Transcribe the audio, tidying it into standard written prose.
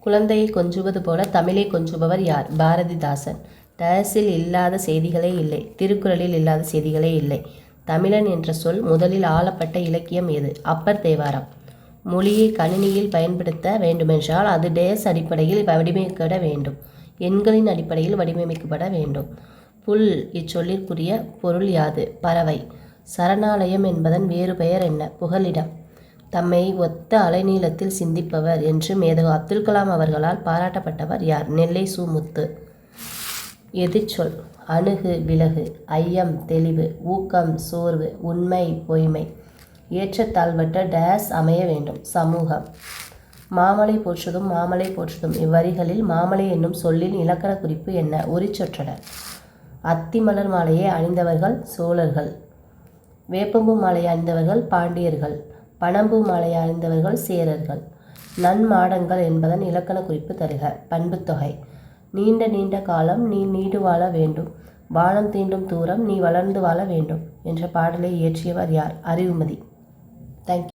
குழந்தையை கொஞ்சுவது போல தமிழை கொஞ்சுபவர் யார்? பாரதிதாசன். டேஸில் இல்லாத செய்திகளே இல்லை, திருக்குறளில் இல்லாத செய்திகளே இல்லை. தமிழன் என்ற சொல் முதலில் ஆளப்பட்ட இலக்கியம் எது? அப்பர் தேவாரம். மொழியை கணினியில் பயன்படுத்த வேண்டுமென்றால் அது டேஸ் அடிப்படையில் வடிவமைக்கப்பட வேண்டும். எண்களின் அடிப்படையில் வடிவமைக்கப்பட வேண்டும். புல் இச்சொல்லிற்குரிய பொருள் யாது? பறவை. சரணாலயம் என்பதன் வேறு பெயர் என்ன? புகலிடம். தம்மை ஒத்த அலைநீளத்தில் சிந்திப்பவர் என்று மேதகு அப்துல் கலாம் அவர்களால் பாராட்டப்பட்டவர் யார்? நெல்லை சு. முத்து. எதிர்ச்சொல். அணுகு விலகு, ஐயம் தெளிவு, ஊக்கம் சோர்வு, உண்மை பொய்மை. ஏற்றத்தாழ்வற்ற டேஸ் அமைய வேண்டும். சமூகம். மாமலை போற்றுதும் மாமலை போற்றுதும் இவ்வரிகளில் மாமலை என்னும் சொல்லின் இலக்கண குறிப்பு என்ன? உரிச்சொற்றடர். அத்தி மலர் மாலையை அணிந்தவர்கள் சோழர்கள். வேப்பம்பூ மாலையை அணிந்தவர்கள் பாண்டியர்கள். பனம்பூ மாலையை அணிந்தவர்கள் சேரர்கள். நன்மாடங்கள் என்பதன் இலக்கண குறிப்பு தருக. பண்புத்தொகை. நீண்ட நீண்ட காலம் நீ நீடு வாழ வேண்டும், வானம் தீண்டும் தூரம் நீ வளர்ந்து வாழ வேண்டும் என்ற பாடலை இயற்றியவர் யார்? அறிவுமதி. தேங்க்யூ.